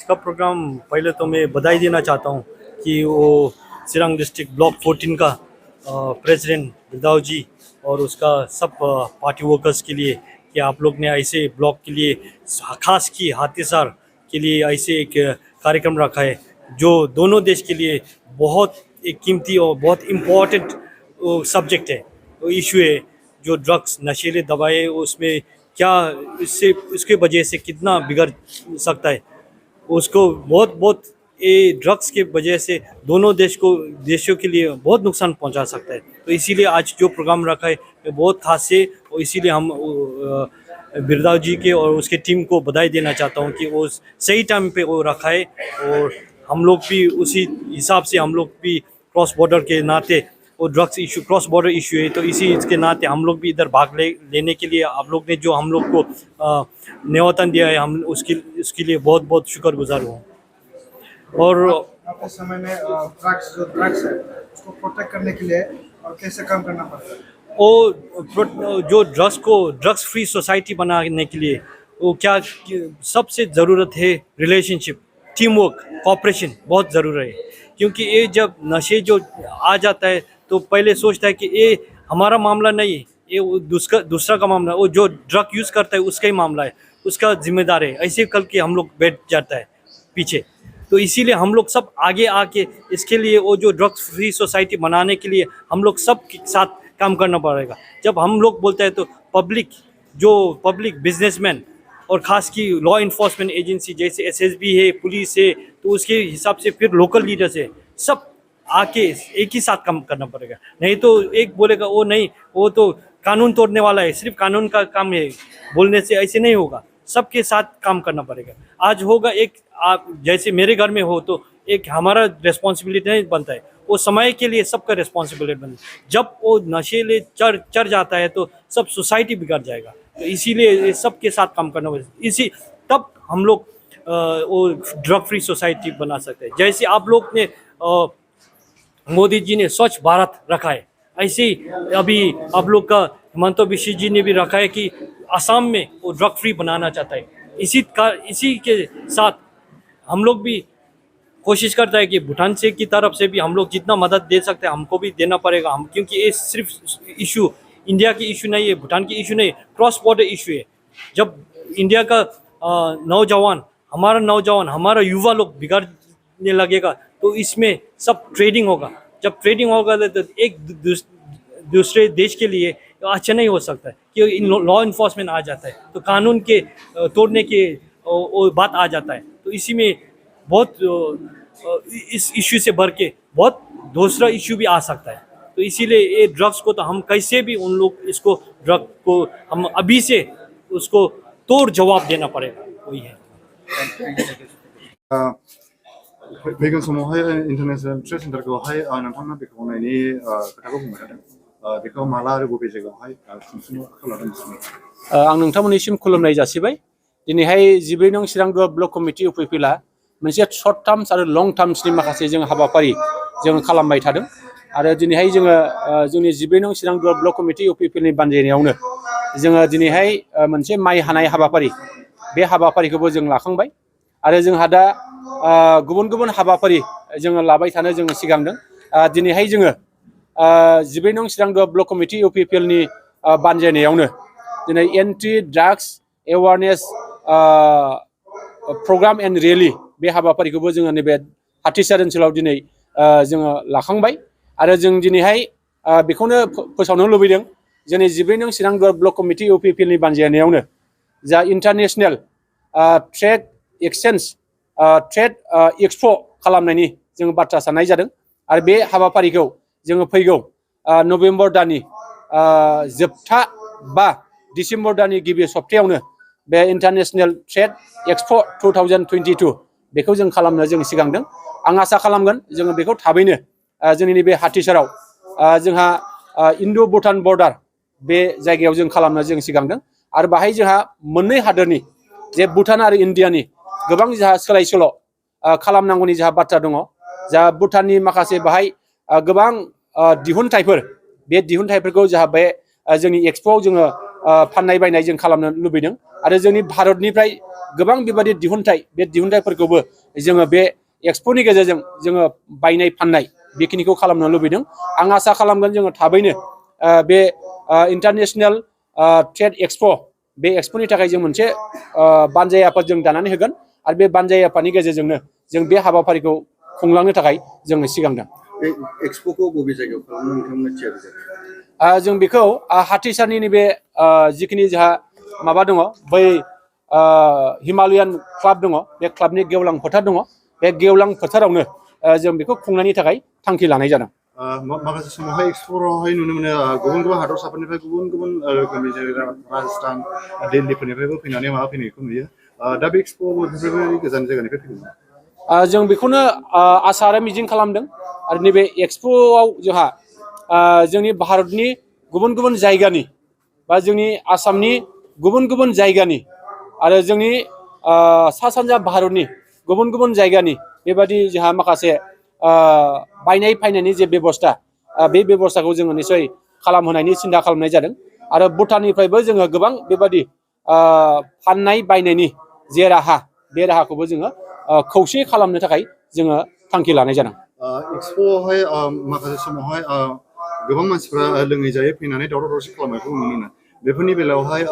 का प्रोग्राम पहले तो मैं बधाई देना चाहता हूँ कि वो सिरंग डिस्ट्रिक्ट ब्लॉक 14 का प्रेसिडेंट बिरदाव जी और उसका सब पार्टी वर्कर्स के लिए कि आप लोग ने ऐसे ब्लॉक के लिए खास की हाथीसार के लिए ऐसे एक कार्यक्रम रखा है जो दोनों देश के लिए बहुत एक कीमती और बहुत इम्पोर्टेंट सब्जेक्ट है, वो इशू है। जो ड्रग्स नशीले दवाएं उसमें क्या इससे उसके वजह से कितना बिगड़ सकता है उसको बहुत बहुत ये ड्रग्स के वजह से दोनों देशों के लिए बहुत नुकसान पहुंचा सकता है। तो इसीलिए आज जो प्रोग्राम रखा है ये बहुत खास है और इसीलिए हम बिरदाव जी के और उसके टीम को बधाई देना चाहता हूं कि वो सही टाइम पे वो रखा है और हम लोग भी उसी हिसाब से हम लोग भी क्रॉस बॉर्डर के नाते वो drugs issue cross border issue है तो इसी इसके नाते हम लोग भी इधर भाग लेने के लिए आप लोग ने जो हम लोग को न्योतन दिया है हम उसके लिए बहुत बहुत शुक्रगुजार हूँ। और आपके समय में ड्रग्स है उसको प्रोटेक्ट करने के लिए और कैसे काम करना पड़ता है? वो जो ड्रग्स फ्री सोसाइटी बनाने के लिए वो क्या सबसे ज़रूरत है रिलेशनशिप, टीम वर्क, कोऑपरेशन बहुत ज़रूरी है। क्योंकि ये जब नशे जो आ जाता है तो पहले सोचता है कि ये हमारा मामला नहीं है, ये दूसरा का मामला है, वो जो ड्रग यूज़ करता है उसका ही मामला है, उसका जिम्मेदार है, ऐसे कल के हम लोग बैठ जाता है पीछे। तो इसीलिए हम लोग सब आगे आके इसके लिए वो जो ड्रग्स फ्री सोसाइटी बनाने के लिए हम लोग सब के साथ काम करना पड़ेगा। जब हम लोग बोलते हैं तो पब्लिक बिजनेसमैन और ख़ास की लॉ इन्फोर्समेंट एजेंसी जैसे एसएसबी है, पुलिस है, तो उसके हिसाब से फिर लोकल लीडर्स है, सब आके एक ही साथ काम करना पड़ेगा। नहीं तो एक बोलेगा वो नहीं, वो तो कानून तोड़ने वाला है, सिर्फ कानून का काम है, बोलने से ऐसे नहीं होगा, सबके साथ काम करना पड़ेगा। आज होगा एक आप जैसे मेरे घर में हो तो एक हमारा रिस्पॉन्सिबिलिटी नहीं बनता है, वो समय के लिए सबका रिस्पॉन्सिबिलिटी बनता है। जब वो नशेले चढ़ जाता है तो सब सोसाइटी बिगड़ जाएगा। तो इसीलिए ये सबके साथ काम करना पड़ेगा, इसी तब हम लोग वो ड्रग फ्री सोसाइटी बना सकते हैं। जैसे आप लोग ने मोदी जी ने स्वच्छ भारत रखा है, ऐसे ही अभी आप लोग का हिमंता बिश्व जी ने भी रखा है कि असम में वो ड्रग फ्री बनाना चाहता है। इसी के साथ हम लोग भी कोशिश करता है कि भूटान से की तरफ से भी हम लोग जितना मदद दे सकते हैं हमको भी देना पड़ेगा। हम क्योंकि ये सिर्फ इशू इंडिया की इशू नहीं है, भूटान की इशू नहीं, क्रॉस बॉर्डर इशू है। जब इंडिया का नौजवान हमारा युवा लोग बिगड़ने लगेगा तो इसमें सब ट्रेडिंग होगा। जब ट्रेडिंग होगा तो एक दूसरे देश के लिए अच्छा नहीं हो सकता है कि लॉ इन्फोर्समेंट आ जाता है तो कानून के तोड़ने के बात आ जाता है। तो इसी में बहुत इस इश्यू से भर के बहुत दूसरा इश्यू भी आ सकता है। तो इसीलिए ये ड्रग्स को तो हम कैसे भी उन लोग इसको ड्रग को हम अभी से उसको तोड़ जवाब देना पड़ेगा, वही है। फैगोन समावहाय इंटरनेशनल ट्रेड सेन्टारखौहाय नोंथाङा बेखेवनायनि खोथाखौ बुंबाय थादों, बेखौ माला आरो बबे जायगायावहाय खुंफुंनो आखायाव लादों? आं नोंथांमोननिसिम खुलुमनाय जासिबाय। दिनैहाय 12 नं चिरां ब्लक कमिटि इउपिपिएलआ मोनसे सर्ट टार्म्स आरो लं टार्म्सनि माखासे जों हाबाफारि जों खालामबाय थादों आरो दिनैहाय जोङो जोंनि 12 नं चिरां ब्लक कमिटि इउपिपिएलनि बानजायनायावनो जोङो दिनैहाय मोनसे माइ हानाय हाबाफारि बे हाबाफारिखौबो जों लाखांबाय आरो जोंहा दा गुबुन गुबुन हाबाफारि जोङो लाबाय थानो जोङो सिगांदों। दिनैहाय जोङो 12 नं चिरां ब्लक कमिटि इउपिपिएलनि बानजायनायावनो दिनै anti drugs awareness programme and rally बे हाबाफारिखौबो जोङो नैबे हाथिसार ओनसोलाव दिनै जोङो लाखांबाय आरो जों दिनैहाय बेखौनो फोसावनो लुबैदों जोंनि 12 नं चिरां ब्लक कमिटि इउपिपिएलनि बानजायनायावनो जा international trade exchange trade expo खालामनायनि जों बाथ्रा साननाय जादों आरो बे हाबाफारिखौ जोङो फैगौ नभेम्बर दाननि जोबथा बा डिसेम्बर दाननि गिबि सप्तायावनो बे इन्टारनेशनेल ट्रेड एक्सपो 2022 बेखौ जों खालामनो जों सिगांदों। आं आसा खालामगोन जोङो बेखौ थाबैनो जोंनि नैबे हाथिसाराव जोंहा इन्ड' भुटान बर्डार बे जायगायाव जों खालामनो जों सिगांदों आरो बाहाय जोंहा मोननै हादोरनि जे भुटान आरो इन्डियानि गोबां जोंहा सोलाय सोल' खालामनांगौनि जोंहा बाथ्रा दङ। जा भुटाननि माखासे बाहाय गोबां दिहुनथाइफोर बे दिहुनथाइफोरखौ जोंहा बे जोंनि एक्सप'आव जोङो फाननाय बायनाय जों खालामनो लुबैदों आरो जोंनि भारतनिफ्राय गोबां बेबायदि दिहुनथाइ बे दिहुनथाइफोरखौबो जोङो बे एक्सप'नि गेजेरजों जोङो बायनाय फाननाय बेखिनिखौ खालामनो लुबैदों आं आसा खालामगोन जोङो थाबैनो बे इन्टारनेशनेल ट्रेड एक्सप' बे एक्सप'नि थाखाय जों मोनसे बानजाय आफाद जों दानानै होगोन आरो बे बानजाय आफादनि गेजेरजोंनो जों बे हाबाफारिखौ खुंलांनो थाखाय जोङो सिगांदों बे एक्सप'खौ बबे जायगायाव खालामनो नोंथांमोना थियारि जादों जों बेखौ हाथिसारनि नैबे जिखिनि जोंहा माबा दङ बै हिमालयान क्लाब दङ बे क्लाबनि गेवलां फोथार दङ बे गेवलां फोथारावनो जों बेखौ खुंनायनि थाखाय थांखि लानाय जादों माखासे समावहाय एक्सप'आवहाय नुनो मोनो गुबुन गुबुन हादरसाफोरनिफ्राय गुबुन गुबुन रोखोमनि जेरै राजस्थान दिल्लीफोरनिफ्रायबो फैनानै माबा फैनायखौ नुयो दा बे एक्सप'आव बेफोरबायदि गोजान जायगानिफ्राय फैदों जों बेखौनो आसा आरो मिजिं खालामदों आरो नैबे एक्सप'आव जोंहा जोंनि भारतनि गुबुन गुबुन जायगानि बा जोंनि आसामनि गुबुन गुबुन जायगानि आरो जोंनि सा सानजा भारतनि गुबुन गुबुन जायगानि बेबायदि जोंहा माखासे बायनाय फायनायनि जे बेबस्था बे बेबस्थाखौ जोङो निसय खालामहोनायनि सिन्था खालामनाय जादों आरो भुटाननिफ्रायबो जोङो गोबां बेबायदि फाननाय बायनायनि जे राहा बे राहाखौबो जोङो खौसे खालामनो थाखाय जोङो थांखि लानाय जादों एक्सप'आवहाय माखासे समावहाय गोबां मानसिफ्रा लोङै जायै फैनानै दावराव दावसि खालामनायखौ नुनो मोनो बेफोरनि बेलायावहाय